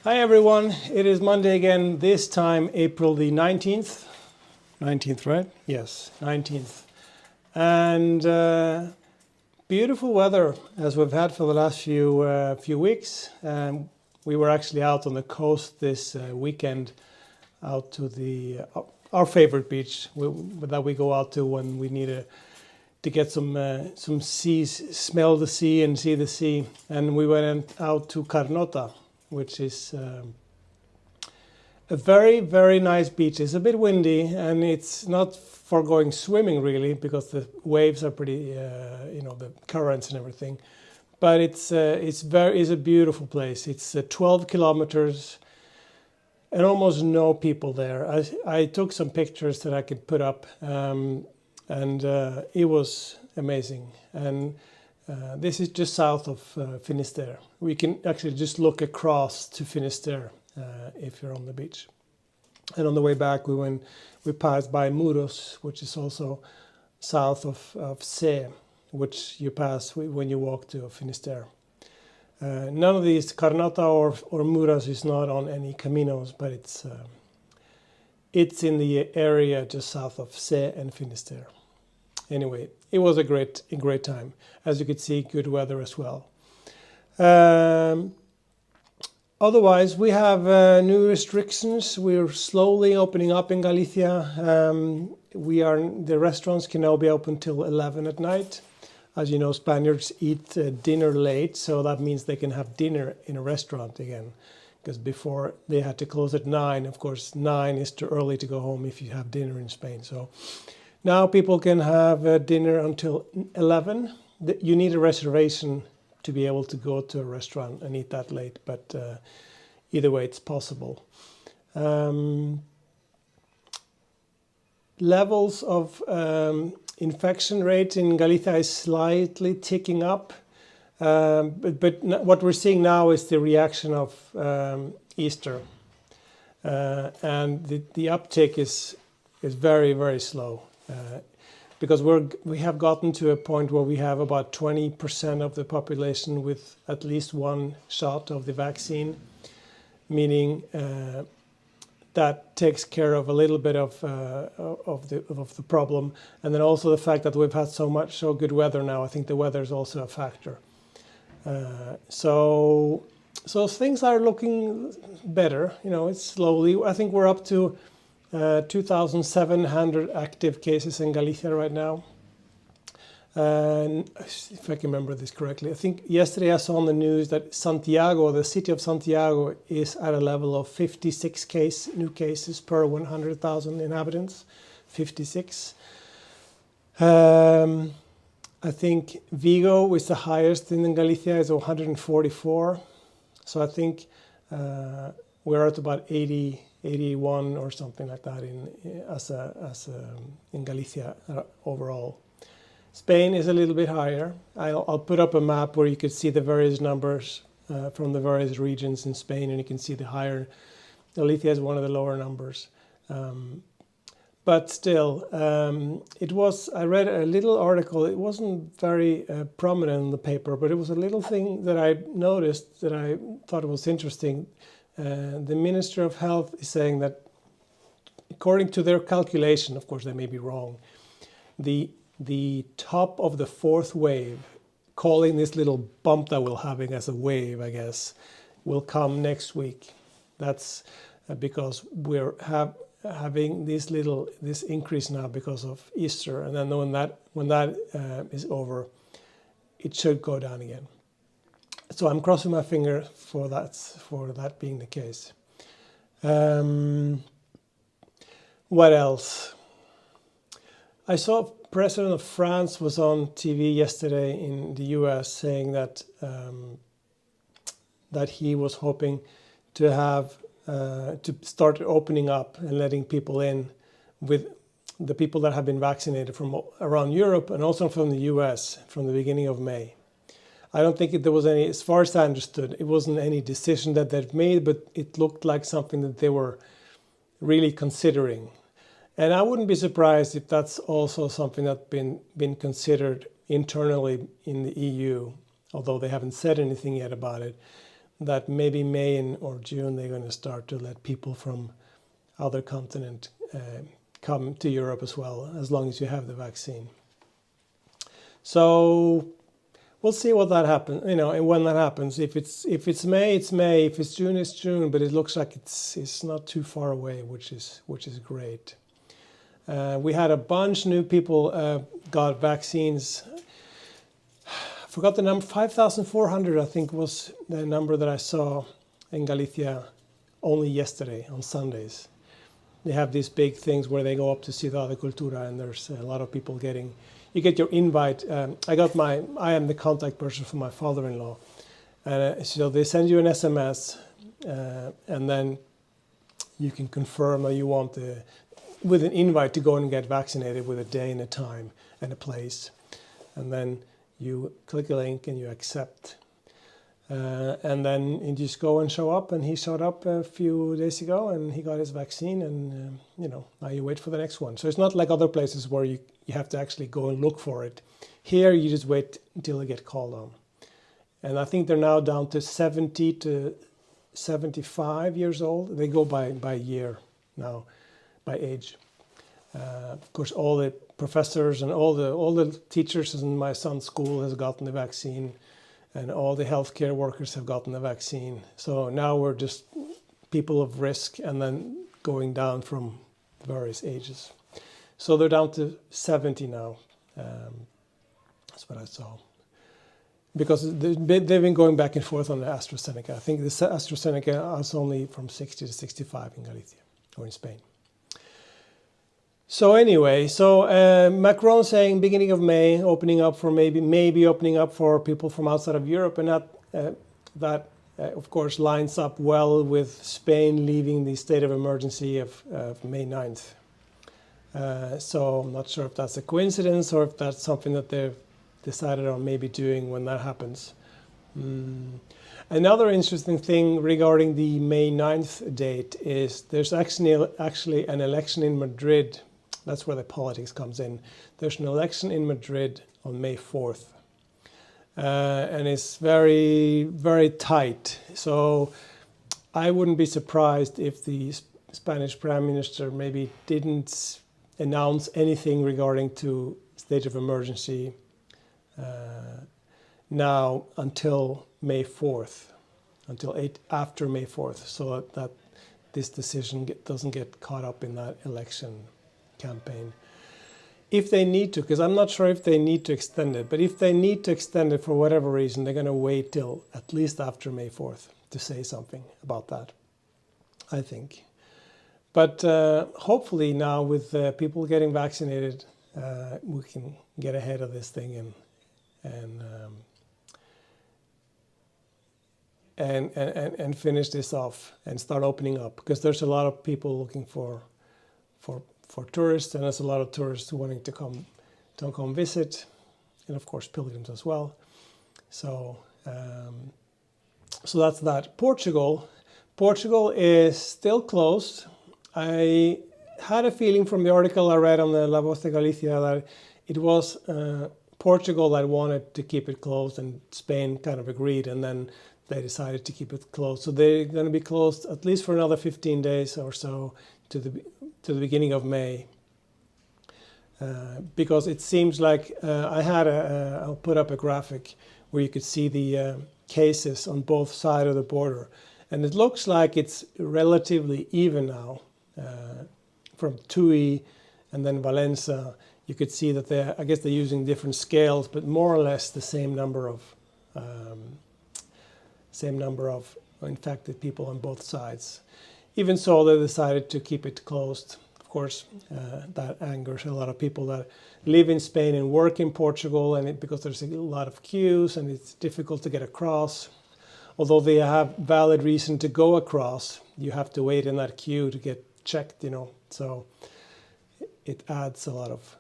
Hi everyone, it is Monday again, this time April the 19th. 19th, right? Yes, 19th. And beautiful weather as we've had for the last few weeks. We were actually out on the coast this weekend, out to our favorite beach that we go out to when we need to get some seas, smell the sea and see the sea. And we went out to Carnota, which is a very, very nice beach. It's a bit windy and it's not for going swimming really because the waves are pretty, the currents and everything. But it's a beautiful place. It's 12 kilometers and almost no people there. I took some pictures that I could put up, and it was amazing. And this is just south of Finisterre. We can actually just look across to Finisterre if you're on the beach. And on the way back, we passed by Muros, which is also south of Se, which you pass when you walk to Finisterre. None of these, Carnota or Muros, is not on any caminos, but it's in the area just south of Se and Finisterre. Anyway, it was a great time. As you could see, good weather as well. Otherwise, we have new restrictions. We're slowly opening up in Galicia. The restaurants can now be open till 11 at night. As you know, Spaniards eat dinner late, so that means they can have dinner in a restaurant again. Because before they had to close at 9. Of course, 9 is too early to go home if you have dinner in Spain. So now people can have dinner until 11. You need a reservation to be able to go to a restaurant and eat that late, but either way, it's possible. Levels of infection rate in Galicia is slightly ticking up, but what we're seeing now is the reaction of Easter, and the uptick is very, very slow. Because we have gotten to a point where we have about 20% of the population with at least one shot of the vaccine, meaning that takes care of a little bit of the problem, and then also the fact that we've had so good weather now. I think the weather is also a factor. So things are looking better. It's slowly. I think we're up to 2,700 active cases in Galicia right now. And if I can remember this correctly, I think yesterday I saw on the news that Santiago, the city of Santiago, is at a level of 56 new cases per 100,000 inhabitants. 56. I think Vigo is the highest in Galicia, is 144. So I think we're at about 81 or something like that in Galicia overall. Spain is a little bit higher. I'll put up a map where you could see the various numbers from the various regions in Spain, and you can see the higher. Galicia is one of the lower numbers. But still, I read a little article. It wasn't very prominent in the paper, but it was a little thing that I noticed that I thought was interesting. The Minister of Health is saying that, according to their calculation, of course they may be wrong, the top of the fourth wave, calling this little bump that we're having as a wave, I guess, will come next week. That's because we're having this increase now because of Easter, and then when that is over, it should go down again. So I'm crossing my finger for that being the case. What else? I saw President of France was on TV yesterday in the US saying that he was hoping to start opening up and letting people in, with the people that have been vaccinated from around Europe and also from the US from the beginning of May. I don't think there was any, as far as I understood, it wasn't any decision that they've made, but it looked like something that they were really considering. And I wouldn't be surprised if that's also something that's been considered internally in the EU, although they haven't said anything yet about it, that maybe May or June they're going to start to let people from other continent come to Europe as well, as long as you have the vaccine. So we'll see what that happens, and when that happens. If it's May, it's May. If it's June, it's June. But it looks like it's not too far away, which is great. We had a bunch new people got vaccines. I forgot the number. 5,400, I think, was the number that I saw in Galicia only yesterday on Sundays. They have these big things where they go up to Ciudad de Cultura, and there's a lot of people getting. You get your invite. I am the contact person for my father-in-law, so they send you an SMS, and then you can confirm that you want with an invite to go and get vaccinated with a day and a time and a place, and then you click a link and you accept. And then you just go and show up, and he showed up a few days ago and he got his vaccine, and now you wait for the next one. So it's not like other places where you have to actually go and look for it. Here you just wait until they get called on. And I think they're now down to 70 to 75 years old. They go by year now, by age. Of course, all the professors and all the teachers in my son's school has gotten the vaccine. And all the healthcare workers have gotten the vaccine. So now we're just people of risk, and then going down from various ages. So they're down to 70 now. That's what I saw. Because they've been going back and forth on the AstraZeneca. I think the AstraZeneca is only from 60 to 65 in Galicia or in Spain. So anyway, Macron saying beginning of May, opening up for maybe opening up for people from outside of Europe, and that of course lines up well with Spain leaving the state of emergency of May 9th. So I'm not sure if that's a coincidence or if that's something that they've decided on maybe doing when that happens. Another interesting thing regarding the May 9th date is there's actually an election in Madrid. That's where the politics comes in. There's an election in Madrid on May 4th. And it's very, very tight. So I wouldn't be surprised if the Spanish Prime Minister maybe didn't announce anything regarding to state of emergency now until May 4th, after May 4th, so that this decision doesn't get caught up in that election campaign. If they need to, because I'm not sure if they need to extend it, but if they need to extend it for whatever reason, they're going to wait till at least after May 4th to say something about that, I think. But hopefully now with people getting vaccinated, we can get ahead of this thing and finish this off and start opening up, because there's a lot of people looking for tourists, and there's a lot of tourists wanting to come visit, and of course pilgrims as well. So that's that. Portugal is still closed. I had a feeling from the article I read on the La Voz de Galicia that it was Portugal that wanted to keep it closed, and Spain kind of agreed, and then they decided to keep it closed. So they're going to be closed at least for another 15 days or so to the beginning of May, because it seems like I'll put up a graphic where you could see the cases on both sides of the border, and it looks like it's relatively even now. From Tui and then Valencia, you could see that they're using different scales, but more or less the same number of infected people on both sides. Even so, they decided to keep it closed. Of course, that angers a lot of people that live in Spain and work in Portugal, and because there's a lot of queues and it's difficult to get across. Although they have valid reason to go across, you have to wait in that queue to get checked, So it adds a lot of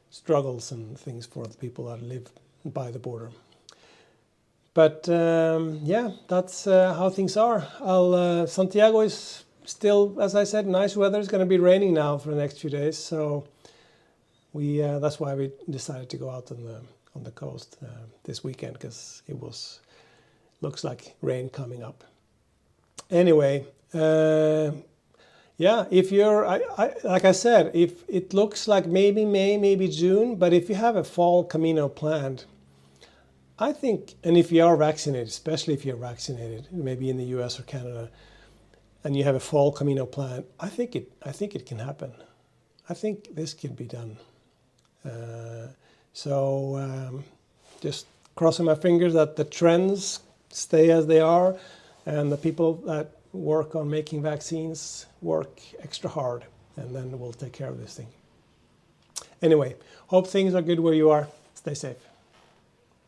struggles and things for the people that live by the border. But that's how things are. Santiago is still, as I said, nice weather. It's going to be raining now for the next few days, so that's why we decided to go out on the coast this weekend, because it was looks like rain coming up. Anyway, yeah, if you're, like I said, if it looks like maybe May, maybe June, but if you have a fall Camino planned, I think, and if you are vaccinated, especially if you're vaccinated, maybe in the US or Canada, and you have a fall Camino planned, I think it can happen. I think this can be done. Just crossing my fingers that the trends stay as they are, and the people that work on making vaccines work extra hard, and then we'll take care of this thing. Anyway, hope things are good where you are. Stay safe.